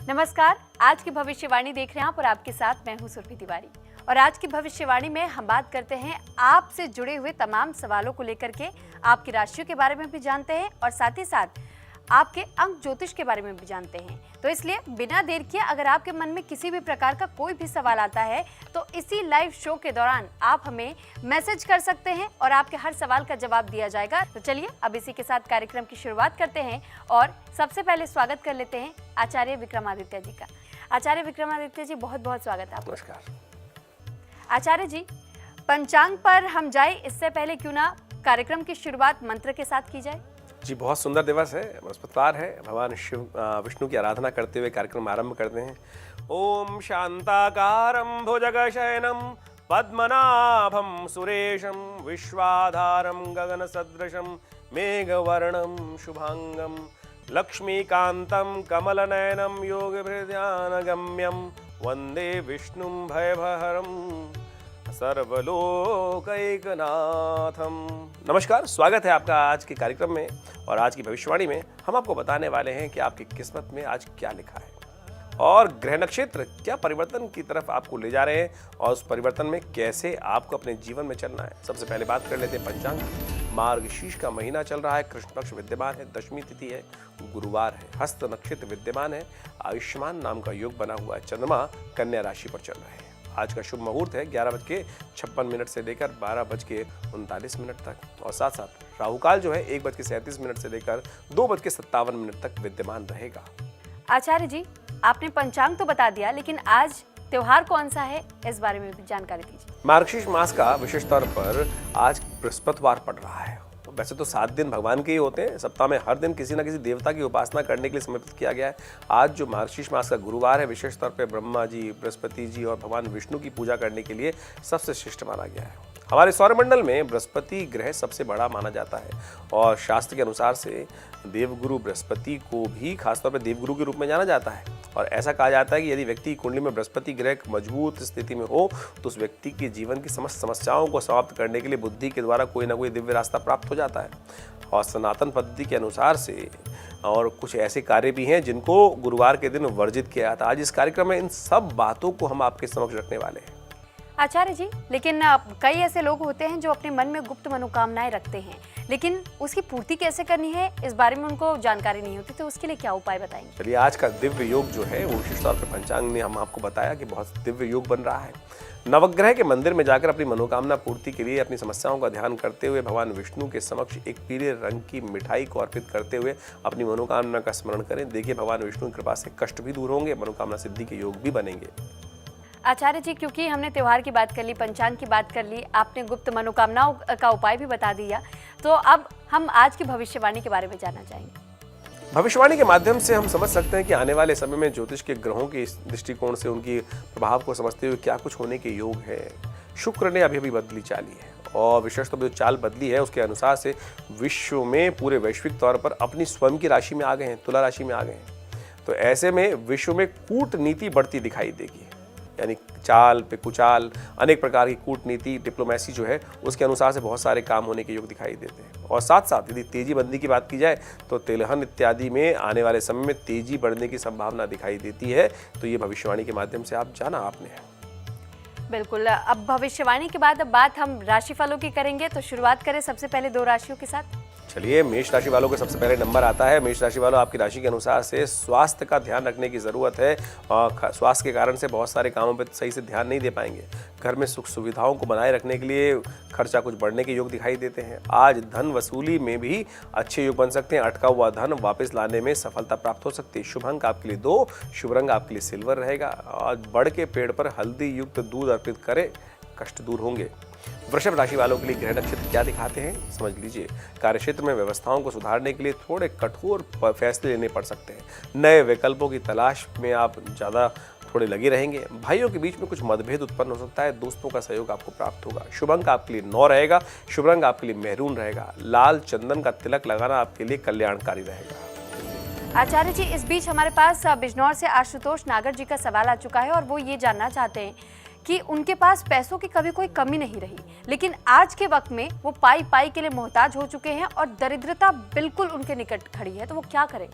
नमस्कार, आज की भविष्यवाणी देख रहे हैं आप और आपके साथ मैं हूं सुरभि तिवारी। और आज की भविष्यवाणी में हम बात करते हैं आपसे जुड़े हुए तमाम सवालों को लेकर के, आपकी राशियों के बारे में भी जानते हैं और साथ ही साथ आपके अंक ज्योतिष के बारे में भी जानते हैं। तो इसलिए बिना देर किए अगर आपके मन में किसी भी प्रकार का कोई भी सवाल आता है तो इसी लाइव शो के दौरान आप हमें मैसेज कर सकते हैं और आपके हर सवाल का जवाब दिया जाएगा। तो चलिए अब इसी के साथ कार्यक्रम की शुरुआत करते हैं और सबसे पहले स्वागत कर लेते हैं आचार्य विक्रमादित्य जी का। आचार्य विक्रमादित्य जी, बहुत बहुत स्वागत है आपका। नमस्कार आचार्य जी, पंचांग पर हम जाए इससे पहले क्यों ना कार्यक्रम की शुरुआत मंत्र के साथ की जाए। जी, बहुत सुंदर दिवस है, बृहस्पतिवार है। भगवान शिव विष्णु की आराधना करते हुए कार्यक्रम आरंभ करते हैं। ओम शांताकारं भुजगशयनं पद्मनाभं सुरेशं विश्वाधारं गगनसदृशं मेघवर्णं शुभांगं लक्ष्मीकान्तं कमलनयनं योगभृद्यानगम्यं वंदे विष्णुं भयभहरं सर्वलोकैकनाथम। नमस्कार, स्वागत है आपका आज के कार्यक्रम में। और आज की भविष्यवाणी में हम आपको बताने वाले हैं कि आपकी किस्मत में आज क्या लिखा है और ग्रह नक्षत्र क्या परिवर्तन की तरफ आपको ले जा रहे हैं और उस परिवर्तन में कैसे आपको अपने जीवन में चलना है। सबसे पहले बात कर लेते हैं पंचांग। मार्गशीर्ष का महीना चल रहा है, कृष्ण पक्ष विद्यमान है, दशमी तिथि है, गुरुवार है, हस्त नक्षत्र विद्यमान है, आयुष्मान नाम का योग बना हुआ है, चंद्रमा कन्या राशि पर चल रहा है। आज का शुभ मुहूर्त है 11:56 से लेकर 12:39 तक और साथ साथ राहु काल जो है 1:37 से लेकर 2:57 तक विद्यमान रहेगा। आचार्य जी, आपने पंचांग तो बता दिया, लेकिन आज त्योहार कौन सा है इस बारे में भी जानकारी दीजिए। मार्गशीर्ष मास का विशेष तौर पर आज बृहस्पतिवार पड़ रहा है। वैसे तो 7 दिन भगवान के ही होते हैं, सप्ताह में हर दिन किसी न किसी देवता की उपासना करने के लिए समर्पित किया गया है। आज जो मार्गशीर्ष मास का गुरुवार है, विशेष तौर पर ब्रह्मा जी, बृहस्पति जी और भगवान विष्णु की पूजा करने के लिए सबसे श्रेष्ठ माना गया है। हमारे सौरमंडल में बृहस्पति ग्रह सबसे बड़ा माना जाता है और शास्त्र के अनुसार से देवगुरु बृहस्पति को भी खासतौर पर देवगुरु के रूप में जाना जाता है। और ऐसा कहा जाता है कि यदि व्यक्ति की कुंडली में बृहस्पति ग्रह मजबूत स्थिति में हो तो उस व्यक्ति के जीवन की समस्त समस्याओं को समाप्त करने के लिए बुद्धि के द्वारा कोई ना कोई दिव्य रास्ता प्राप्त हो जाता है। और सनातन पद्धति के अनुसार से और कुछ ऐसे कार्य भी हैं जिनको गुरुवार के दिन वर्जित किया जाता है। आज इस कार्यक्रम में इन सब बातों को हम आपके समक्ष रखने वाले हैं। आचार्य जी, लेकिन कई ऐसे लोग होते हैं जो अपने मन में गुप्त मनोकामनाएं रखते हैं, लेकिन उसकी पूर्ति कैसे करनी है इस बारे में उनको जानकारी नहीं होती, तो उसके लिए क्या उपाय बताएंगे। चलिए, आज का दिव्य योग जो है वो विशेष तौर पर पंचांग ने हम आपको बताया कि बहुत दिव्य योग बन रहा है। नवग्रह के मंदिर में जाकर अपनी मनोकामना पूर्ति के लिए अपनी समस्याओं का ध्यान करते हुए भगवान विष्णु के समक्ष एक पीले रंग की मिठाई को अर्पित करते हुए अपनी मनोकामना का स्मरण करें। देखिए, भगवान विष्णु की कृपा से कष्ट भी दूर होंगे, मनोकामना सिद्धि के योग भी बनेंगे। आचार्य जी, क्योंकि हमने त्योहार की बात कर ली, पंचांग की बात कर ली, आपने गुप्त मनोकामनाओं का उपाय भी बता दिया, तो अब हम आज की भविष्यवाणी के बारे में जानना चाहेंगे। भविष्यवाणी के माध्यम से हम समझ सकते हैं कि आने वाले समय में ज्योतिष के ग्रहों के दृष्टिकोण से उनकी प्रभाव को समझते हुए क्या कुछ होने के योग है। शुक्र ने अभी बदली चाली है और विशेष तौर पर जो चाल बदली है उसके अनुसार से विश्व में पूरे वैश्विक तौर पर अपनी स्वयं की राशि में आ गए हैं, तुला राशि में आ गए हैं। तो ऐसे में विश्व में कूटनीति बढ़ती दिखाई देगी, यानी चाल पे कुचाल, अनेक प्रकार की कूटनीति, डिप्लोमेसी जो है उसके अनुसार से बहुत सारे काम होने के योग दिखाई देते हैं। और साथ साथ यदि तेजी बंदी की बात की जाए तो तिलहन इत्यादि में आने वाले समय में तेजी बढ़ने की संभावना दिखाई देती है। तो ये भविष्यवाणी के माध्यम से आप जाना आपने है। बिल्कुल, अब भविष्यवाणी के बाद अब बात हम राशिफलों की करेंगे, तो शुरुआत करें सबसे पहले 2 राशियों के साथ। चलिए, मेष राशि वालों को सबसे पहले नंबर आता है। मेष राशि वालों, आपकी राशि के अनुसार से स्वास्थ्य का ध्यान रखने की ज़रूरत है और स्वास्थ्य के कारण से बहुत सारे कामों पर सही से ध्यान नहीं दे पाएंगे। घर में सुख सुविधाओं को बनाए रखने के लिए खर्चा कुछ बढ़ने के योग दिखाई देते हैं। आज धन वसूली में भी अच्छे योग बन सकते हैं। अटका हुआ धन वापस लाने में सफलता प्राप्त हो सकती है। शुभ अंक आपके लिए 2, शुभ रंग आपके लिए सिल्वर रहेगा। आज बड़ के पेड़ पर हल्दी युक्त दूध अर्पित करें, कष्ट दूर होंगे। वृषभ राशि वालों के लिए ग्रह नक्षत्र क्या दिखाते हैं समझ लीजिए। कार्यक्षेत्र में व्यवस्थाओं को सुधारने के लिए थोड़े कठोर फैसले लेने पड़ सकते हैं। नए विकल्पों की तलाश में आप ज़्यादा थोड़े लगे रहेंगे। भाइयों के बीच में कुछ मतभेद उत्पन्न हो सकता है। दोस्तों का सहयोग आपको प्राप्त होगा। शुभ अंक आपके लिए 9 रहेगा। शुभ रंग आपके लिए मेहरून रहेगा। लाल चंदन का तिलक लगाना आपके लिए कल्याणकारी रहेगा। आचार्य जी, इस बीच हमारे पास बिजनौर से आशुतोष नागर जी का सवाल आ चुका है और वो ये जानना चाहते हैं कि उनके पास पैसों की कभी कोई कमी नहीं रही, लेकिन आज के वक्त में वो पाई के लिए मोहताज हो चुके हैं और दरिद्रता बिल्कुल उनके निकट खड़ी है, तो वो क्या करें?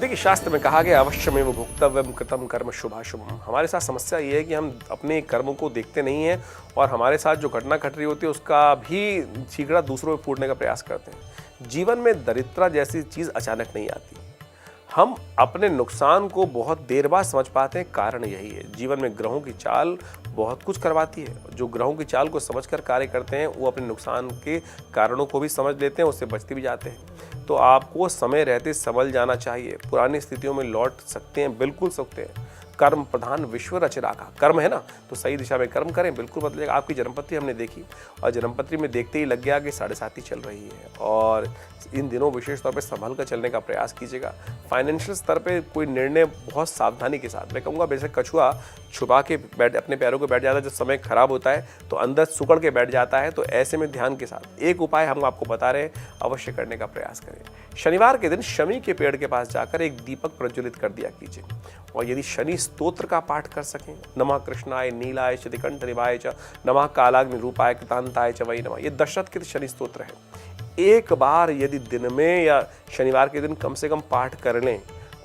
देखिए, शास्त्र में कहा गया अवश्यमेव भोक्तव्यम कृतम कर्म शुभाशुभम। हमारे साथ समस्या ये है कि हम अपने कर्मों को देखते नहीं हैं और हमारे साथ जो घटना घट रही होती है उसका भी छींकड़ा दूसरों में फूटने का प्रयास करते हैं। जीवन में दरिद्रता जैसी चीज़ अचानक नहीं आती। हम अपने नुकसान को बहुत देर बाद समझ पाते हैं, कारण यही है। जीवन में ग्रहों की चाल बहुत कुछ करवाती है। जो ग्रहों की चाल को समझकर कार्य करते हैं वो अपने नुकसान के कारणों को भी समझ लेते हैं, उससे बचते भी जाते हैं। तो आपको समय रहते संभल जाना चाहिए। पुरानी स्थितियों में लौट सकते हैं, बिल्कुल सकते हैं। कर्म प्रधान विश्व रचराका, कर्म है ना, तो सही दिशा में कर्म करें, बिल्कुल बदलेगा। आपकी जन्मपत्री हमने देखी और जन्मपत्री में देखते ही लग गया कि 7.5 चल रही है और इन दिनों विशेष तौर पे संभल कर चलने का प्रयास कीजिएगा। फाइनेंशियल स्तर पे कोई निर्णय बहुत सावधानी के साथ, मैं कहूँगा बेशक कछुआ छुपा के बैठ अपने पैरों को बैठ जाता है, जब समय खराब होता है तो अंदर सुकड़ के बैठ जाता है। तो ऐसे में ध्यान के साथ एक उपाय हम आपको बता रहे हैं, अवश्य करने का प्रयास करें। शनिवार के दिन शमी के पेड़ के पास जाकर एक दीपक प्रज्वलित कर दिया कीजिए और यदि शनि स्तोत्र का पाठ कर सकें, नमः कृष्णाय नीलाय च दिकंठ निभाय च नमः कालाग्नि रूपाय कृतांताय च वै नमः, ये दशरथ के शनि स्तोत्र है। एक बार यदि दिन में या शनिवार के दिन कम से कम पाठ कर लें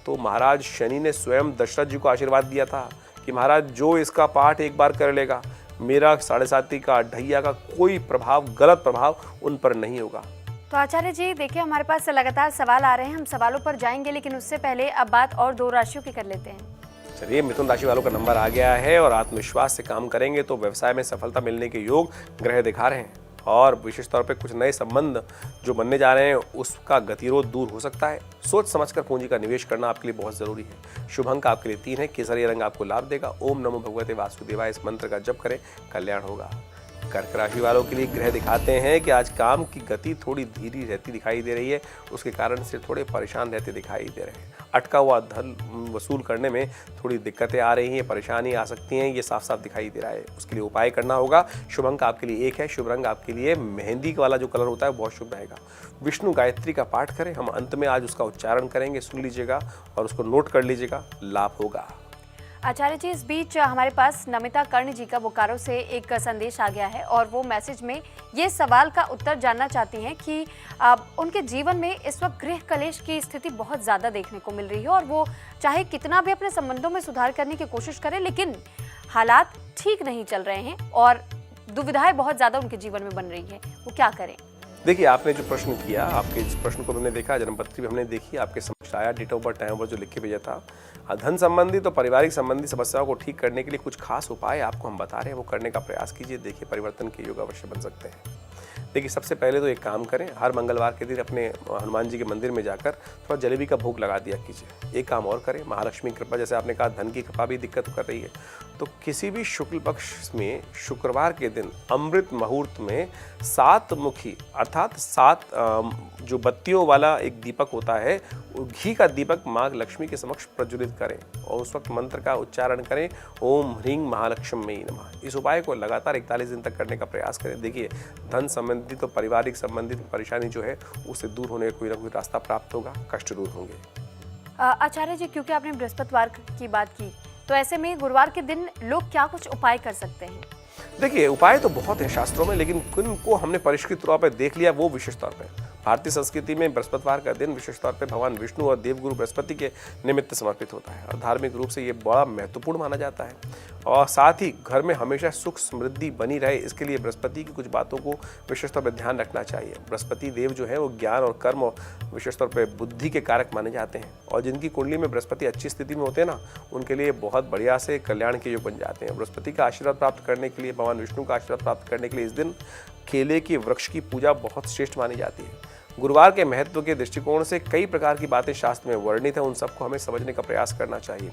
तो महाराज शनि ने स्वयं दशरथ जी को आशीर्वाद दिया था कि महाराज जो इसका पाठ एक बार कर लेगा, मेरा 7.5 का ढैया का कोई प्रभाव, गलत प्रभाव उन पर नहीं होगा। तो आचार्य जी देखिए, हमारे पास लगातार सवाल आ रहे हैं, हम सवालों पर जाएंगे, लेकिन उससे पहले अब बात और 2 राशियों की कर लेते हैं। चलिए, मिथुन राशि वालों का नंबर आ गया है और आत्मविश्वास से काम करेंगे तो व्यवसाय में सफलता मिलने के योग ग्रह दिखा रहे हैं और विशेष तौर पे कुछ नए संबंध जो बनने जा रहे हैं उसका गतिरोध दूर हो सकता है। सोच समझकर पूंजी का निवेश करना आपके लिए बहुत जरूरी है। शुभ अंक आपके लिए 3 है। केसरिया रंग आपको लाभ देगा। ओम नमो भगवते वासुदेवाय इस मंत्र का जप करें, कल्याण होगा। कर्क राशि वालों के लिए ग्रह दिखाते हैं कि आज काम की गति थोड़ी धीरी रहती दिखाई दे रही है, उसके कारण से थोड़े परेशान रहते दिखाई दे रहे हैं। अटका हुआ धन वसूल करने में थोड़ी दिक्कतें आ रही हैं, परेशानी आ सकती हैं, ये साफ साफ दिखाई दे रहा है। उसके लिए उपाय करना होगा। शुभ अंक आपके लिए 1 है। शुभ रंग आपके लिए मेहंदी वाला जो कलर होता है बहुत शुभ रहेगा। विष्णु गायत्री का पाठ करें, हम अंत में आज उसका उच्चारण करेंगे, सुन लीजिएगा और उसको नोट कर लीजिएगा, लाभ होगा। आचार्य जी, इस बीच हमारे पास नमिता कर्ण जी का बोकारो से एक संदेश आ गया है और वो मैसेज में ये सवाल का उत्तर जानना चाहती हैं कि उनके जीवन में इस वक्त गृह कलेश की स्थिति बहुत ज़्यादा देखने को मिल रही है और वो चाहे कितना भी अपने संबंधों में सुधार करने की कोशिश करें, लेकिन हालात ठीक नहीं चल रहे हैं और दुविधाएं बहुत ज़्यादा उनके जीवन में बन रही है। वो क्या करें? देखिए, आपने जो प्रश्न किया, आपके इस प्रश्न को हमने देखा, जन्मपत्री भी हमने देखी, आपके समक्ष आया, date of birth, time of birth जो लिख के भेजा था। धन संबंधी तो पारिवारिक संबंधी समस्याओं को ठीक करने के लिए कुछ खास उपाय आपको हम बता रहे हैं, वो करने का प्रयास कीजिए। देखिए, परिवर्तन के योग अवश्य बन सकते हैं। देखिए, सबसे पहले तो एक काम करें, हर मंगलवार के दिन अपने हनुमान जी के मंदिर में जाकर थोड़ा जलेबी का भोग लगा दिया कीजिए। एक काम और करें, महालक्ष्मी की कृपा, जैसे आपने कहा धन की कृपा भी दिक्कत कर रही है, तो किसी भी शुक्ल पक्ष में शुक्रवार के दिन अमृत मुहूर्त में 7 मुखी अर्थात 7 जो बत्तियों वाला एक दीपक होता है, घी का दीपक माँ लक्ष्मी के समक्ष प्रज्वलित करें और उस वक्त मंत्र का उच्चारण करें, ओम ह्रीं महालक्ष्मी नमः। इस उपाय को लगातार 41 दिन तक करने का प्रयास करें। देखिए, धन संबंधित तो पारिवारिक संबंधित परेशानी जो है उससे दूर होने का कोई ना कोई रास्ता प्राप्त होगा, कष्ट दूर होंगे। आचार्य जी, क्योंकि आपने बृहस्पतिवार की बात की, तो ऐसे में गुरुवार के दिन लोग क्या कुछ उपाय कर सकते हैं? देखिए, उपाय तो बहुत है शास्त्रों में, लेकिन किन को हमने परिष्कृत तौर पर देख लिया वो विशेष तौर पर। भारतीय संस्कृति में बृहस्पतिवार का दिन विशेष तौर पे भगवान विष्णु और देवगुरु बृहस्पति के निमित्त समर्पित होता है और धार्मिक रूप से ये बड़ा महत्वपूर्ण माना जाता है। और साथ ही घर में हमेशा सुख समृद्धि बनी रहे, इसके लिए बृहस्पति की कुछ बातों को विशेष तौर पर ध्यान रखना चाहिए। बृहस्पति देव जो है वो ज्ञान और कर्म और विशेष तौर पर बुद्धि के कारक माने जाते हैं और जिनकी कुंडली में बृहस्पति अच्छी स्थिति में होते हैं ना, उनके लिए बहुत बढ़िया से कल्याण के योग बन जाते हैं। बृहस्पति का आशीर्वाद प्राप्त करने के लिए, भगवान विष्णु का आशीर्वाद प्राप्त करने के लिए इस दिन केले के वृक्ष की पूजा बहुत श्रेष्ठ मानी जाती है। गुरुवार के महत्व के दृष्टिकोण से कई प्रकार की बातें शास्त्र में वर्णित है, उन सबको हमें समझने का प्रयास करना चाहिए।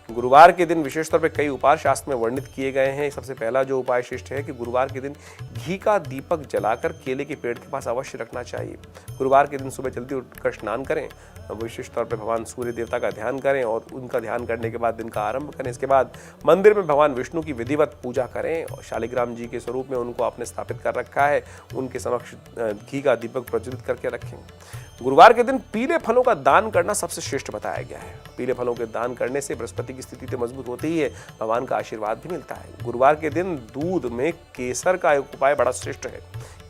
गुरुवार के दिन विशेष तौर पे कई उपाय शास्त्र में वर्णित किए गए हैं। सबसे पहला जो उपाय श्रेष्ठ है कि गुरुवार के दिन घी का दीपक जलाकर केले के पेड़ के पास अवश्य रखना चाहिए। गुरुवार के दिन सुबह जल्दी उठकर स्नान करें, विशेष तौर पे भगवान सूर्य देवता का ध्यान करें और उनका ध्यान करने के बाद दिन का आरंभ करें। इसके बाद मंदिर में भगवान विष्णु की विधिवत पूजा करें और शालिग्राम जी के स्वरूप में उनको आपने स्थापित कर रखा है, उनके समक्ष घी का दीपक प्रज्वलित करके रखें। गुरुवार के दिन पीले फलों का दान करना सबसे श्रेष्ठ बताया गया है। पीले फलों के दान करने से बृहस्पति की स्थिति तो मजबूत होती ही है, भगवान का आशीर्वाद भी मिलता है। गुरुवार के दिन दूध में केसर का एक उपाय बड़ा श्रेष्ठ है।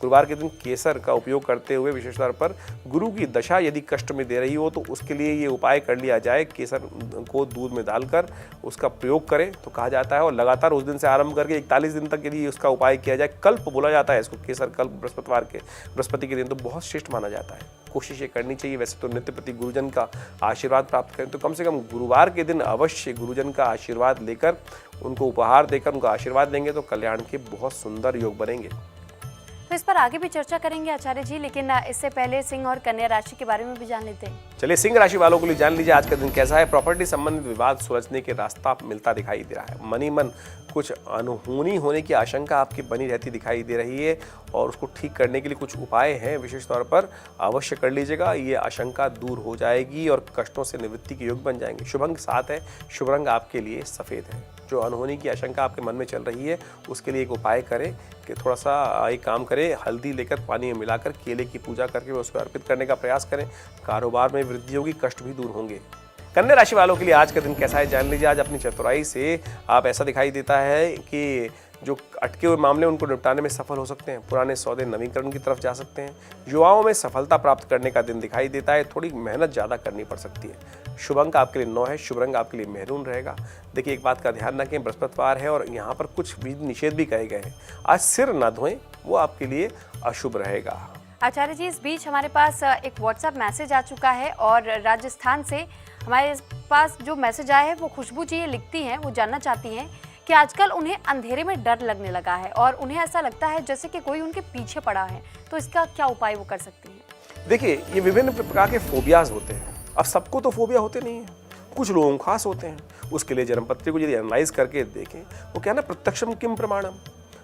गुरुवार के दिन केसर का उपयोग करते हुए विशेष तौर पर गुरु की दशा यदि कष्ट में दे रही हो तो उसके लिए ये उपाय कर लिया जाए। केसर को दूध में डालकर उसका प्रयोग करें तो कहा जाता है, और लगातार उस दिन से आरंभ करके 41 दिन तक यदि उसका उपाय किया जाए, कल्प बोला जाता है इसको, केसर कल्प बृहस्पति के दिन, तो बहुत श्रेष्ठ माना जाता है। कोशिश ये करनी चाहिए। वैसे तो नित्य प्रति गुरुजन का आशीर्वाद प्राप्त करें तो कम से कम गुरुवार के दिन अवश्य गुरुजन का आशीर्वाद लेकर, उनको उपहार देकर उनका आशीर्वाद देंगे तो कल्याण के बहुत सुंदर योग बनेंगे। तो इस पर आगे भी चर्चा करेंगे आचार्य जी, लेकिन इससे पहले सिंह और कन्या राशि के बारे में भी जान लेते हैं। चलिए, सिंह राशि वालों के लिए जान लीजिए आज का दिन कैसा है। प्रॉपर्टी संबंधित विवाद सुलझने के रास्ता मिलता दिखाई दे रहा है। मन ही मन कुछ अनहोनी होने की आशंका आपकी बनी रहती दिखाई दे रही है, और उसको ठीक करने के लिए कुछ उपाय हैं, विशेष तौर पर अवश्य कर लीजिएगा। ये आशंका दूर हो जाएगी और कष्टों से निवृत्ति के योग बन जाएंगे। शुभ अंक 7 है, शुभ रंग आपके लिए सफ़ेद है। जो अनहोनी की आशंका आपके मन में चल रही है उसके लिए एक उपाय करें कि थोड़ा सा एक काम करें, हल्दी लेकर पानी में मिलाकर केले की पूजा करके उसको अर्पित करने का प्रयास करें। कारोबार में वृद्धि होगी, कष्ट भी दूर होंगे। कन्या राशि वालों के लिए आज का दिन कैसा है जान लीजिए। आज अपनी चतुराई से आप ऐसा दिखाई देता है कि जो अटके हुए मामले उनको निपटाने में सफल हो सकते हैं। पुराने सौदे नवीकरण की तरफ जा सकते हैं। युवाओं में सफलता प्राप्त करने का दिन दिखाई देता है। थोड़ी मेहनत ज़्यादा करनी पड़ सकती है। शुभ अंक आपके लिए 9 है, शुभ रंग आपके लिए मेहरून रहेगा। देखिए, एक बात का ध्यान रखें, बृहस्पतिवार है और यहाँ पर कुछ विधि निषेध भी कहे गए हैं। आज सिर न धोएं, वो आपके लिए अशुभ रहेगा। आचार्य जी, इस बीच हमारे पास एक व्हाट्सएप मैसेज आ चुका है, और राजस्थान से हमारे पास जो मैसेज आया है वो खुशबू जी ये लिखती हैं, वो जानना चाहती हैं कि आजकल उन्हें अंधेरे में डर लगने लगा है और उन्हें ऐसा लगता है जैसे कि कोई उनके पीछे पड़ा है, तो इसका क्या उपाय वो कर सकती हैं? देखिए, ये विभिन्न प्रकार के फोबियाज होते हैं। अब सबको तो फोबिया होते नहीं हैं, कुछ लोगों को खास होते हैं। उसके लिए जन्मपत्री को यदि एनालाइज करके देखें, वो क्या ना, प्रत्यक्षम किम प्रमाणम,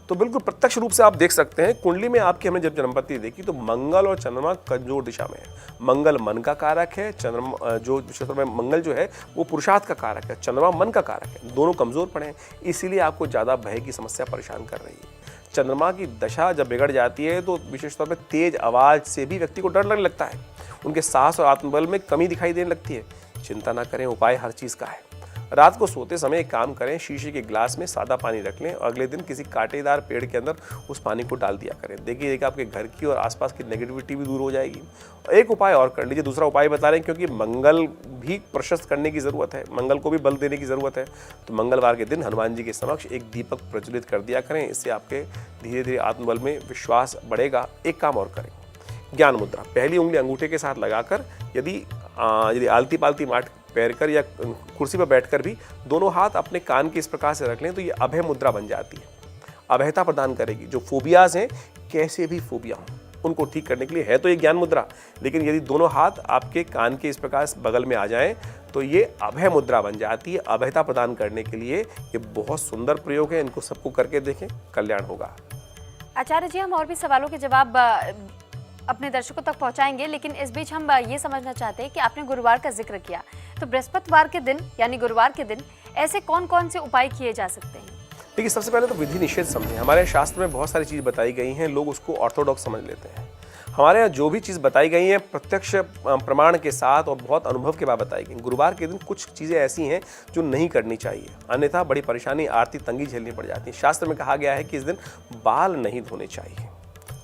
तो बिल्कुल प्रत्यक्ष रूप से आप देख सकते हैं। कुंडली में आपकी हमने जब जन्मपत्री देखी तो मंगल और चंद्रमा कमजोर दिशा में है। मंगल मन का कारक है, चंद्रमा जो विशेष में मंगल जो है वो पुरुषार्थ का कारक है, चंद्रमा मन का कारक है। दोनों कमजोर पड़े हैं, इसीलिए आपको ज़्यादा भय की समस्या परेशान कर रही है। चंद्रमा की दशा जब बिगड़ जाती है तो विशेष तौर पर तेज आवाज़ से भी व्यक्ति को डर लगने लगता है। उनके साहस और आत्मबल में कमी दिखाई देने लगती है। चिंता ना करें, उपाय हर चीज़ का है। रात को सोते समय एक काम करें, शीशे के गिलास में सादा पानी रख लें और अगले दिन किसी कांटेदार पेड़ के अंदर उस पानी को डाल दिया करें। देखिए, आपके घर की और आसपास की नेगेटिविटी भी दूर हो जाएगी। एक उपाय और कर लीजिए, दूसरा उपाय बता रहे हैं, क्योंकि मंगल भी प्रशस्त करने की ज़रूरत है, मंगल को भी बल देने की ज़रूरत है। तो मंगलवार के दिन हनुमान जी के समक्ष एक दीपक प्रज्वलित कर दिया करें। इससे आपके धीरे धीरे आत्मबल में विश्वास बढ़ेगा। एक काम और करें, ज्ञान मुद्रा पहली उंगली अंगूठे के साथ लगाकर यदि आलती पालती माट पैर कर या कुर्सी पर बैठकर भी दोनों हाथ अपने कान के इस प्रकार से रख लें तो ये अभय मुद्रा बन जाती है। अभयता प्रदान करेगी। जो फोबियाज हैं, कैसे भी फोबिया हों, उनको ठीक करने के लिए है तो ये ज्ञान मुद्रा, लेकिन यदि दोनों हाथ आपके कान के इस प्रकार बगल में आ जाएं तो ये अभय मुद्रा बन जाती है। अभयता प्रदान करने के लिए ये बहुत सुंदर प्रयोग है। इनको सबको करके देखें, कल्याण होगा। आचार्य जी, हम और भी सवालों के जवाब अपने दर्शकों तक पहुंचाएंगे, लेकिन इस बीच हम ये समझना चाहते हैं कि आपने गुरुवार का जिक्र किया, तो बृहस्पतिवार के दिन यानी गुरुवार के दिन ऐसे कौन कौन से उपाय किए जा सकते हैं? देखिए, सबसे पहले तो विधि निषेध समझें। हमारे शास्त्र में बहुत सारी चीज़ बताई गई हैं, लोग उसको ऑर्थोडॉक्स समझ लेते हैं। हमारे यहाँ जो भी चीज़ बताई गई है प्रत्यक्ष प्रमाण के साथ और बहुत अनुभव के बाद बताई गई। गुरुवार के दिन कुछ चीज़ें ऐसी हैं जो नहीं करनी चाहिए, अन्यथा बड़ी परेशानी, आर्थिक तंगी झेलनी पड़ जाती है। शास्त्र में कहा गया है कि इस दिन बाल नहीं धोने चाहिए।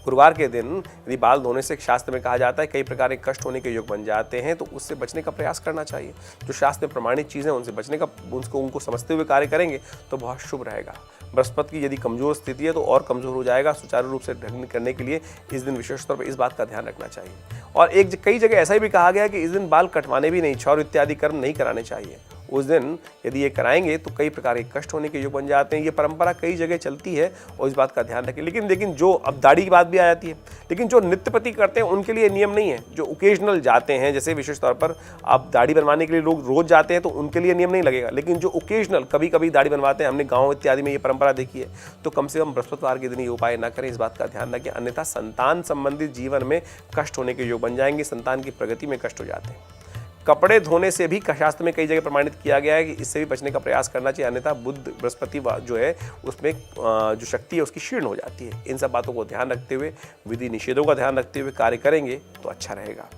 गुरुवार के दिन यदि बाल धोने से शास्त्र में कहा जाता है कई प्रकार के कष्ट होने के योग बन जाते हैं, तो उससे बचने का प्रयास करना चाहिए। जो शास्त्र में प्रमाणित चीज़ें उनसे बचने का उनको समझते हुए कार्य करेंगे तो बहुत शुभ रहेगा। बृहस्पति की यदि कमजोर स्थिति है तो और कमजोर हो जाएगा। सुचारू रूप से ढंग करने के लिए इस दिन विशेष तौर पर इस बात का ध्यान रखना चाहिए। और कई जगह ऐसा भी कहा गया कि इस दिन बाल कटवाने भी नहीं, क्षौर इत्यादि कर्म नहीं कराने चाहिए। उस दिन यदि ये कराएंगे तो कई प्रकार के कष्ट होने के योग बन जाते हैं। ये परंपरा कई जगह चलती है और इस बात का ध्यान रखें। लेकिन जो अब दाढ़ी की बात भी आ जाती है, लेकिन जो नित्यपति करते हैं उनके लिए नियम नहीं है। जो ओकेजनल जाते हैं, जैसे विशेष तौर पर आप दाढ़ी बनवाने के लिए लोग रोज जाते हैं तो उनके लिए नियम नहीं लगेगा। लेकिन जो ओकेजनल कभी कभी दाढ़ी बनवाते हैं, हमने गाँव इत्यादि में ये परंपरा देखी है, तो कम से कम बृहस्पतिवार के दिन ये उपाय ना करें, इस बात का ध्यान रखें। अन्यथा संतान संबंधित जीवन में कष्ट होने के योग बन जाएंगे, संतान की प्रगति में कष्ट हो जाते हैं। कपड़े धोने से भी शास्त्र में कई जगह प्रमाणित किया गया है कि इससे भी बचने का प्रयास करना चाहिए, अन्यथा बुध बृहस्पति जो है उसमें जो शक्ति है उसकी क्षीण हो जाती है। इन सब बातों को ध्यान रखते हुए, विधि निषेधों का ध्यान रखते हुए कार्य करेंगे तो अच्छा रहेगा।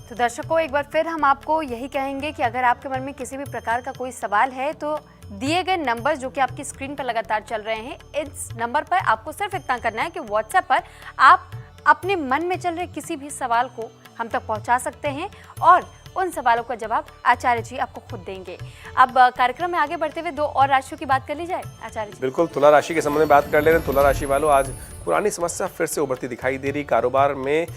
तो दर्शकों, एक बार फिर हम आपको यही कहेंगे कि अगर आपके मन में किसी भी प्रकार का कोई सवाल है तो दिए गए नंबर जो कि आपकी स्क्रीन पर लगातार चल रहे हैं, इस नंबर पर आपको सिर्फ इतना करना है कि व्हाट्सएप पर आप अपने मन में चल रहे किसी भी सवाल को हम तक पहुंचा सकते हैं और उन सवालों का जवाब आचार्य जी आपको खुद देंगे। अब कार्यक्रम में आगे बढ़ते हुए दो और राशियों की बात कर ली जाए आचार्य जी। बिल्कुल, तुला राशि के संबंध में बात कर ले रहे हैं। तुला राशि वालों, आज पुरानी समस्या फिर से उभरती दिखाई दे रही। कारोबार में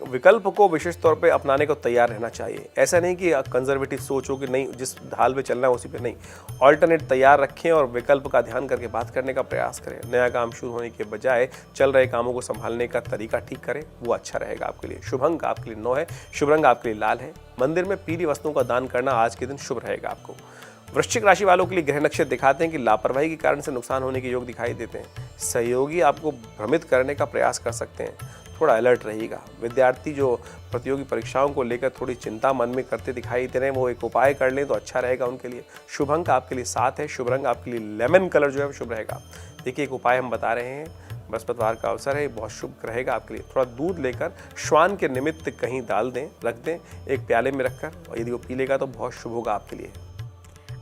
विकल्प को विशेष तौर पे अपनाने को तैयार रहना चाहिए। ऐसा नहीं कि कंजर्वेटिव सोच हो कि नहीं जिस ढाल पे चलना है उसी पे नहीं, ऑल्टरनेट तैयार रखें और विकल्प का ध्यान करके बात करने का प्रयास करें। नया काम शुरू होने के बजाय चल रहे कामों को संभालने का तरीका ठीक करें, वो अच्छा रहेगा आपके लिए। शुभ अंक आपके लिए 9 है, शुभ रंग आपके लिए लाल है। मंदिर में पीली वस्तुओं का दान करना आज के दिन शुभ रहेगा आपको। वृश्चिक राशि वालों के लिए ग्रह नक्षत्र दिखाते हैं कि लापरवाही के कारण से नुकसान होने के योग दिखाई देते हैं। सहयोगी आपको भ्रमित करने का प्रयास कर सकते हैं, थोड़ा अलर्ट रहिएगा। विद्यार्थी जो प्रतियोगी परीक्षाओं को लेकर थोड़ी चिंता मन में करते दिखाई दे रहे हैं, वो एक उपाय कर लें तो अच्छा रहेगा उनके लिए। शुभ अंक आपके लिए 7 है, शुभ रंग आपके लिए लेमन कलर जो है वो शुभ रहेगा। देखिए, एक उपाय हम बता रहे हैं, बृहस्पतिवार का अवसर है, बहुत शुभ रहेगा आपके लिए। थोड़ा दूध लेकर श्वान के निमित्त कहीं डाल दें, रख दें एक प्याले में रखकर, और यदि वो पी लेगा तो बहुत शुभ होगा आपके लिए।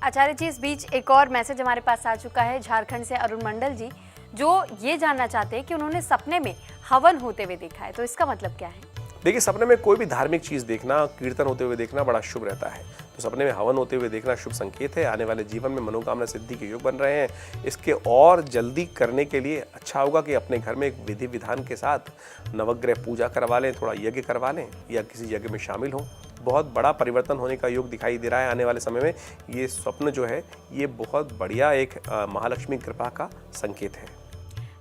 आचार्य जी, इस बीच एक और मैसेज हमारे पास आ चुका है झारखंड से अरुण मंडल जी, जो ये जानना चाहते हैं कि उन्होंने सपने में हवन होते हुए देखा है, तो इसका मतलब क्या है? देखिए, सपने में कोई भी धार्मिक चीज़ देखना, कीर्तन होते हुए देखना बड़ा शुभ रहता है। तो सपने में हवन होते हुए देखना शुभ संकेत है। आने वाले जीवन में मनोकामना सिद्धि के योग बन रहे हैं। इसके और जल्दी करने के लिए अच्छा होगा कि अपने घर में एक विधि विधान के साथ नवग्रह पूजा करवा लें, थोड़ा यज्ञ करवा लें या किसी यज्ञ में शामिल हों। बहुत बड़ा परिवर्तन होने का योग दिखाई दे रहा है आने वाले समय में। ये स्वप्न जो है ये बहुत बढ़िया एक महालक्ष्मी कृपा का संकेत है।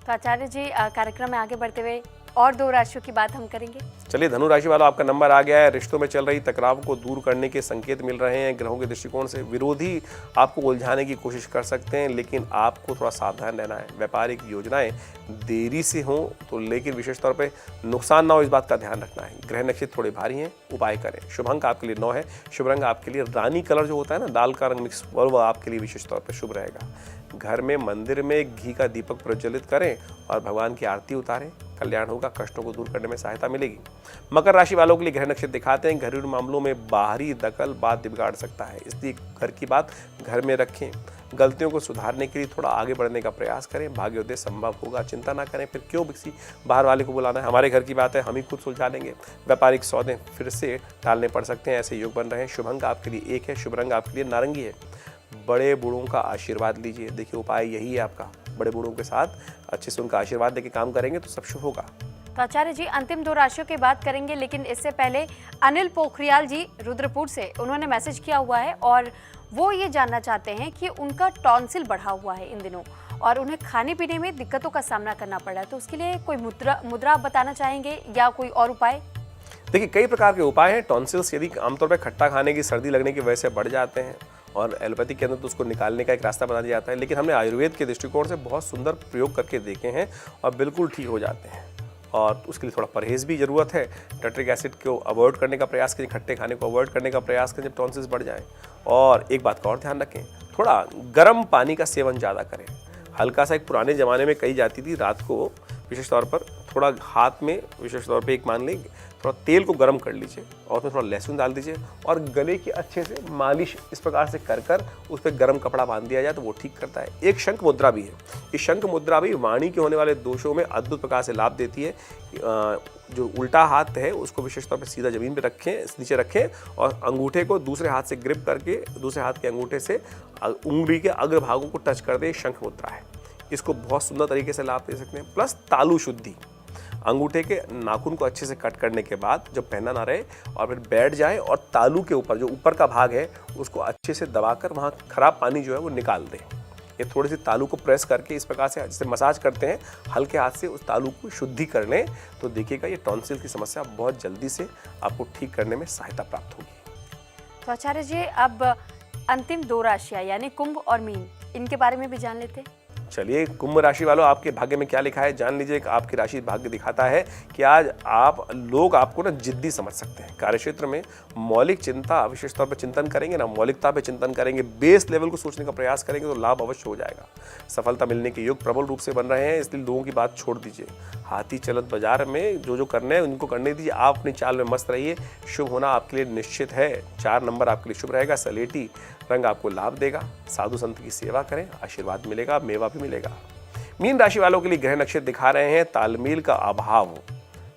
तो आचार्य जी, कार्यक्रम में आगे बढ़ते हुए और दो राशियों की बात हम करेंगे। चलिए, धनु राशि वालों, आपका नंबर आ गया है। रिश्तों में चल रही तकराव को दूर करने के संकेत मिल रहे हैं ग्रहों के दृष्टिकोण से। विरोधी आपको उलझाने की कोशिश कर सकते हैं, लेकिन आपको थोड़ा सावधान रहना है। व्यापारिक योजनाएं देरी से हों तो, लेकिन विशेष तौर पे नुकसान ना हो इस बात का ध्यान रखना है। ग्रह नक्षत्र थोड़े भारी हैं, उपाय करें। शुभ अंक आपके लिए 9 है, शुभ रंग आपके लिए रानी कलर जो होता है ना, दाल का रंग मिक्स, वो आपके लिए विशेष तौर पर शुभ रहेगा। घर में मंदिर में घी का दीपक प्रज्वलित करें और भगवान की आरती उतारें, कल्याण होगा, कष्टों को दूर करने में सहायता मिलेगी। मकर राशि वालों के लिए ग्रह नक्षत्र दिखाते हैं घरेलू मामलों में बाहरी दखल बात बिगाड़ सकता है, इसलिए घर की बात घर में रखें। गलतियों को सुधारने के लिए थोड़ा आगे बढ़ने का प्रयास करें, भाग्योदय संभव होगा, चिंता ना करें। फिर क्यों किसी बाहर वाले को बुलाना है, हमारे घर की बात है, हम ही खुद सुलझा लेंगे। व्यापारिक सौदे फिर से टालने पड़ सकते हैं, ऐसे योग बन रहे हैं। शुभ अंक आपके लिए 1 है, शुभ रंग आपके लिए नारंगी है। बड़े बूढ़ों का आशीर्वाद लीजिए। देखिए, उपाय यही है आपका, बड़े बूढ़ों के साथ अच्छे से उनका आशीर्वाद देके काम करेंगे तो सब शुभ होगा। तो आचार्य जी, अंतिम दो राशियों की बात करेंगे, लेकिन इससे पहले अनिल पोखरियाल जी रुद्रपुर से उन्होंने मैसेज किया हुआ है और वो ये जानना चाहते हैं कि उनका टॉन्सिल बढ़ा हुआ है इन दिनों और उन्हें खाने पीने में दिक्कतों का सामना करना पड़ रहा है, तो उसके लिए कोई मुद्रा आप बताना चाहेंगे या कोई और उपाय? देखिए, कई प्रकार के उपाय हैं। टॉन्सिल्स यदि आमतौर पर खट्टा खाने की, सर्दी लगने की वजह से बढ़ जाते हैं और एलोपैथी के अंदर तो उसको निकालने का एक रास्ता बता दिया जाता है, लेकिन हमने आयुर्वेद के दृष्टिकोण से बहुत सुंदर प्रयोग करके देखे हैं और बिल्कुल ठीक हो जाते हैं। और उसके लिए थोड़ा परहेज़ भी ज़रूरत है। टर्ट्रिक एसिड को अवॉइड करने का प्रयास करें, खट्टे खाने को अवॉइड करने का प्रयास करें जब टॉन्सिल्स बढ़ जाएँ। और एक बात का और ध्यान रखें, थोड़ा गर्म पानी का सेवन ज़्यादा करें। हल्का सा, एक पुराने ज़माने में कही जाती थी, रात को विशेष तौर पर थोड़ा हाथ में विशेष तौर पे एक मान लें थोड़ा तेल को गर्म कर लीजिए और उसमें थोड़ा लहसुन डाल दीजिए और गले की अच्छे से मालिश इस प्रकार से कर कर उस पर गर्म कपड़ा बांध दिया जाए तो वो ठीक करता है। एक शंख मुद्रा भी है। इस शंख मुद्रा भी वाणी के होने वाले दोषों में अद्भुत प्रकार से लाभ देती है। जो उल्टा हाथ है उसको विशेष तौर पर सीधा जमीन पर रखें, नीचे रखें और अंगूठे को दूसरे हाथ से ग्रिप करके दूसरे हाथ के अंगूठे से उंगली के अग्रभागों को टच कर दे, शंख मुद्रा है। इसको बहुत सुंदर तरीके से लाभ दे सकते हैं। प्लस तालु शुद्धि, अंगूठे के नाखून को अच्छे से कट करने के बाद जब पहना ना रहे और फिर बैठ जाए और तालू के ऊपर जो ऊपर का भाग है उसको अच्छे से दबाकर वहाँ खराब पानी जो है वो निकाल दें। ये थोड़ी सी तालू को प्रेस करके इस प्रकार से जैसे मसाज करते हैं, हल्के हाथ से उस तालू को शुद्धि कर लें तो देखिएगा ये टॉन्सिल की समस्या बहुत जल्दी से आपको ठीक करने में सहायता प्राप्त होगी। तो आचार्य जी, अब अंतिम दो राशियाँ यानी कुंभ और मीन, इनके बारे में भी जान लेते हैं। चलिए कुंभ राशि वालों, आपके भाग्य में क्या लिखा है जान लीजिए। आपकी राशि भाग्य दिखाता है कि आज लोग आपको ना जिद्दी समझ सकते हैं। कार्यक्षेत्र में मौलिक चिंता, विशेष तौर पर चिंतन करेंगे ना, मौलिकता पे चिंतन करेंगे, बेस लेवल को सोचने का प्रयास करेंगे तो लाभ अवश्य हो जाएगा। सफलता मिलने के योग प्रबल रूप से बन रहे हैं, इसलिए लोगों की बात छोड़ दीजिए। हाथी चलत बाजार में जो करना है उनको करने दीजिए। आप अपनी चाल में मस्त रहिए। शुभ होना आपके लिए निश्चित है। 4 नंबर आपके लिए शुभ रहेगा। सलेटी रंग आपको लाभ देगा। साधु संत की सेवा करें, आशीर्वाद मिलेगा, मेवा भी मिलेगा। मीन राशि वालों के लिए ग्रह नक्षत्र दिखा रहे हैं तालमेल का अभाव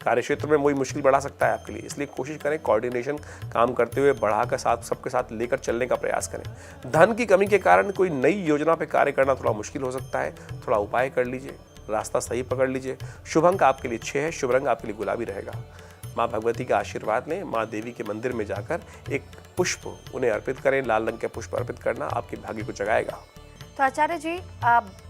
कार्यक्षेत्र में वही मुश्किल बढ़ा सकता है आपके लिए, इसलिए कोशिश करें कोऑर्डिनेशन काम करते हुए बढ़ाकर सबके साथ लेकर चलने का प्रयास करें। धन की कमी के कारण कोई नई योजना पर कार्य करना थोड़ा मुश्किल हो सकता है, थोड़ा उपाय कर लीजिए, रास्ता सही पकड़ लीजिए। शुभ अंक आपके लिए 6 है। शुभ रंग आपके लिए गुलाबी रहेगा। माँ भगवती का आशीर्वाद लें। माँ देवी के मंदिर में जाकर एक पुष्प उन्हें अर्पित करें। लाल रंग के पुष्प अर्पित करना आपके भाग्य को जगाएगा। तो आचार्य जी,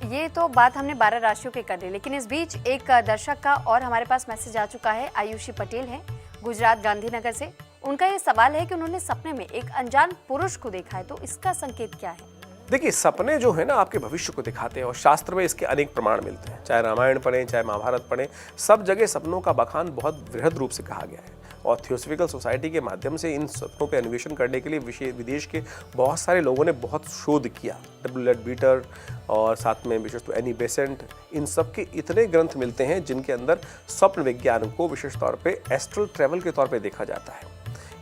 ये तो बात हमने 12 राशियों के कर ली, लेकिन इस बीच एक दर्शक का और हमारे पास मैसेज आ चुका है। आयुषी पटेल हैं, गुजरात गांधीनगर से। उनका ये सवाल है कि उन्होंने सपने में एक अनजान पुरुष को देखा है, तो इसका संकेत क्या है? देखिए, सपने जो है ना आपके भविष्य को दिखाते हैं और शास्त्र में इसके अनेक प्रमाण मिलते हैं। चाहे रामायण पढ़ें, चाहे महाभारत पढ़ें, सब जगह सपनों का बखान बहुत वृहद रूप से कहा गया है। और थियोसॉफिकल सोसाइटी के माध्यम से इन सपनों पर अन्वेषण करने के लिए विदेश के बहुत सारे लोगों ने बहुत शोध किया। डब्ल्यू बीटर और साथ में विशेष एनी बेसेंट, इन सब के इतने ग्रंथ मिलते हैं जिनके अंदर स्वप्न विज्ञान को विशेष तौर पे एस्ट्रल ट्रैवल के तौर पे देखा जाता है।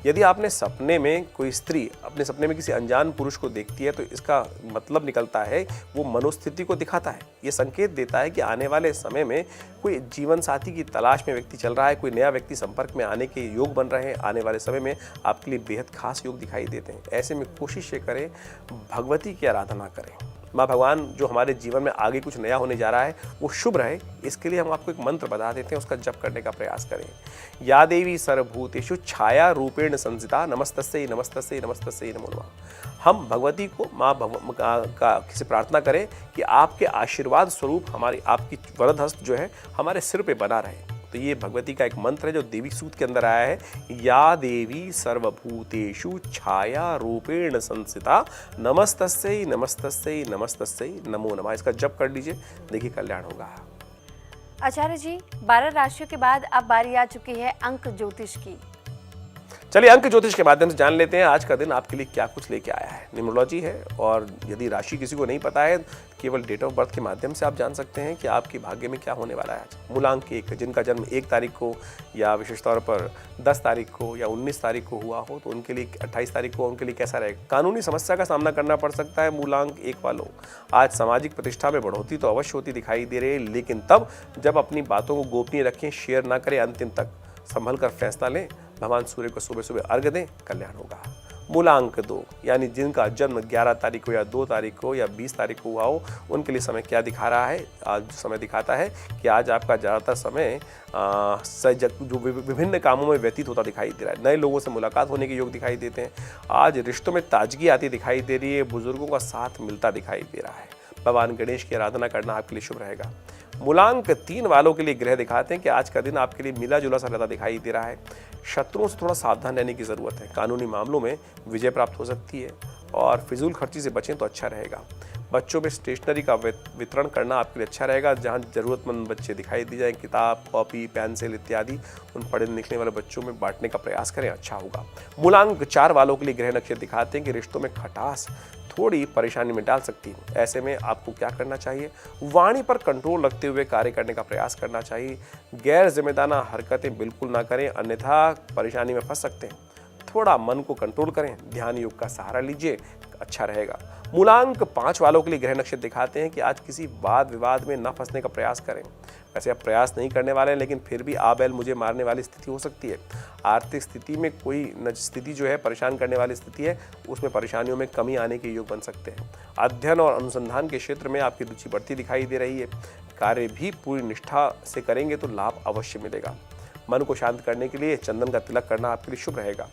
यदि आपने सपने में कोई स्त्री अपने सपने में किसी अनजान पुरुष को देखती है तो इसका मतलब निकलता है वो मनोस्थिति को दिखाता है। ये संकेत देता है कि आने वाले समय में कोई जीवन साथी की तलाश में व्यक्ति चल रहा है, कोई नया व्यक्ति संपर्क में आने के योग बन रहे हैं। आने वाले समय में आपके लिए बेहद खास योग दिखाई देते हैं। ऐसे में कोशिश ये करें, भगवती की आराधना करें। माँ भगवान जो हमारे जीवन में आगे कुछ नया होने जा रहा है वो शुभ रहे, इसके लिए हम आपको एक मंत्र बता देते हैं, उसका जप करने का प्रयास करें। या देवी सर्वभूतेषु छाया रूपेण संस्थिता नमस्तस्यै नमस्तस्यै नमस्तस्यै नमो नमः। हम भगवती को से प्रार्थना करें कि आपके आशीर्वाद स्वरूप हमारी आपकी वरद हस्त जो है हमारे सिर पे बना रहे। तो ये भगवती का एक मंत्र है जो देवी सूक्त के अंदर आया है। या देवी सर्वभूतेषु छाया रूपेण संस्थिता नमस्तस्यै नमस्तस्यै नमस्तस्यै नमो नमः। इसका जप कर लीजिए, देखिए कल्याण होगा। आचार्य जी, 12 राशियों के बाद अब बारी आ चुकी है अंक ज्योतिष की। चलिए अंक ज्योतिष के माध्यम से जान लेते हैं आज का दिन आपके लिए क्या कुछ लेके आया है। न्यूमरोलॉजी है और यदि राशि किसी को नहीं पता है, केवल डेट ऑफ बर्थ के माध्यम से आप जान सकते हैं कि आपके भाग्य में क्या होने वाला है आज। मूलांक 1, जिनका जन्म 1 तारीख को या विशेष तौर पर 10 तारीख को या 19 तारीख को हुआ हो तो उनके लिए 28 तारीख को उनके लिए कैसा रहेगा। कानूनी समस्या का सामना करना पड़ सकता है मूलांक 1 वालों। आज सामाजिक प्रतिष्ठा में बढ़ोतरी तो अवश्य होती दिखाई दे रही है, लेकिन तब जब अपनी बातों को गोपनीय रखें, शेयर ना करें, अंतिम तक संभल कर फैसला लें। भगवान सूर्य को सुबह सुबह अर्घ्य दें, कल्याण होगा। मूलांक 2, यानी जिनका जन्म 11 तारीख को या 2 तारीख को या 20 तारीख को हुआ हो उनके लिए समय क्या दिखा रहा है। आज समय दिखाता है कि आज आपका ज़्यादातर समय जो विभिन्न कामों में व्यतीत होता दिखाई दे रहा है। नए लोगों से मुलाकात होने के योग दिखाई देते हैं। आज रिश्तों में ताजगी आती दिखाई दे रही है। बुजुर्गों का साथ मिलता दिखाई दे रहा है। भगवान गणेश की आराधना करना आपके लिए शुभ रहेगा। मूलांक 3 वालों के लिए ग्रह दिखाते हैं कि आज का दिन आपके लिए मिला जुला सा रहता दिखाई दे रहा है। शत्रुओं से थोड़ा सावधान रहने की ज़रूरत है। कानूनी मामलों में विजय प्राप्त हो सकती है और फिजूल खर्ची से बचें तो अच्छा रहेगा। बच्चों में स्टेशनरी का वितरण करना आपके लिए अच्छा रहेगा। जहां ज़रूरतमंद बच्चे दिखाई दी जाए, किताब, कॉपी, पेंसिल इत्यादि उन पढ़ने लिखने वाले बच्चों में बांटने का प्रयास करें, अच्छा होगा। मूलांक 4 वालों के लिए ग्रह नक्षत्र दिखाते हैं कि रिश्तों में खटास थोड़ी परेशानी में डाल सकती है। ऐसे में आपको क्या करना चाहिए, वाणी पर कंट्रोल रखते हुए कार्य करने का प्रयास करना चाहिए। गैर जिम्मेदाराना हरकतें बिल्कुल ना करें, अन्यथा परेशानी में फंस सकते हैं। थोड़ा मन को कंट्रोल करें, ध्यान योग का सहारा लीजिए, अच्छा रहेगा। मूलांक 5 वालों के लिए ग्रह नक्षत्र दिखाते हैं कि आज किसी वाद विवाद में न फंसने का प्रयास करें। वैसे आप प्रयास नहीं करने वाले हैं, लेकिन फिर भी आ बैल मुझे मारने वाली स्थिति हो सकती है। आर्थिक स्थिति में कोई स्थिति जो है परेशान करने वाली स्थिति है, उसमें परेशानियों में कमी आने के योग बन सकते हैं। अध्ययन और अनुसंधान के क्षेत्र में आपकी रुचि बढ़ती दिखाई दे रही है। कार्य भी पूरी निष्ठा से करेंगे तो लाभ अवश्य मिलेगा। मन को शांत करने के लिए चंदन का तिलक करना आपके लिए शुभ रहेगा।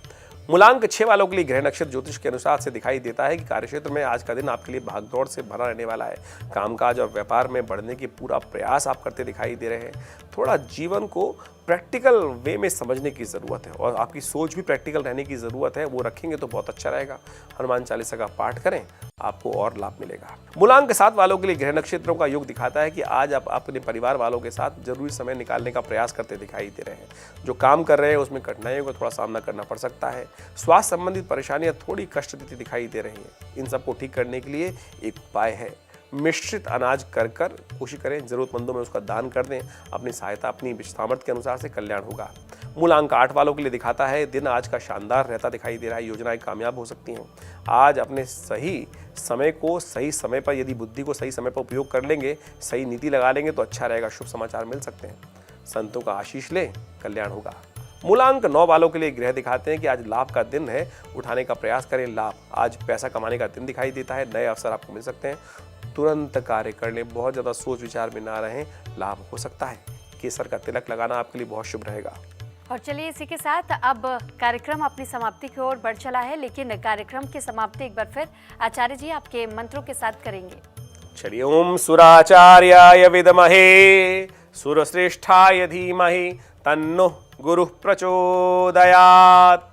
मूलांक 6 वालों के लिए ग्रह नक्षत्र ज्योतिष के अनुसार से दिखाई देता है कि कार्यक्षेत्र में आज का दिन आपके लिए भागदौड़ से भरा रहने वाला है। कामकाज और व्यापार में बढ़ने की पूरा प्रयास आप करते दिखाई दे रहे हैं। थोड़ा जीवन को प्रैक्टिकल वे में समझने की ज़रूरत है और आपकी सोच भी प्रैक्टिकल रहने की ज़रूरत है। वो रखेंगे तो बहुत अच्छा रहेगा। हनुमान चालीसा का पाठ करें, आपको और लाभ मिलेगा। मूलांक 7 वालों के लिए ग्रह नक्षत्रों का योग दिखाता है कि आज आप अपने परिवार वालों के साथ जरूरी समय निकालने का प्रयास करते दिखाई दे रहे हैं। जो काम कर रहे हैं उसमें कठिनाइयों का थोड़ा सामना करना पड़ सकता है। स्वास्थ्य संबंधित परेशानियां थोड़ी कष्ट देती दिखाई दे रही हैं। इन सबको ठीक करने के लिए एक उपाय है, मिश्रित अनाज कर कोशिश करें, जरूरतमंदों में उसका दान कर दें। अपनी सहायता अपनी सामर्थ्य के अनुसार से कल्याण होगा। मूलांक 8 वालों के लिए दिखाता है दिन आज का शानदार रहता दिखाई दे रहा है। योजनाएं कामयाब हो सकती हैं। आज अपने सही समय को सही समय पर, यदि बुद्धि को सही समय पर उपयोग कर लेंगे, सही नीति लगा लेंगे तो अच्छा रहेगा। शुभ समाचार मिल सकते हैं। संतों का आशीष लें, कल्याण होगा। मूलांक 9 वालों के लिए ग्रह दिखाते हैं कि आज लाभ का दिन है, उठाने का प्रयास करें। लाभ, आज पैसा कमाने का दिन दिखाई देता है। नए अवसर आपको मिल सकते हैं। तुरंत कार्य कर लें, बहुत ज़्यादा सोच विचार में ना रहें, लाभ हो सकता है। केसर का तिलक लगाना आपके लिए बहुत शुभ रहेगा। और चलिए इसी के साथ अब कार्यक्रम अपनी समाप्ति की ओर बढ़ चला है, लेकिन कार्यक्रम की समाप्ति एक बार फिर आचार्य जी आपके मंत्रों के साथ करेंगे। चलिए, ओम सुराचार्याय विद्महे सुरश्रेष्ठाय धीमहि तन्नो गुरुः प्रचोदयात्।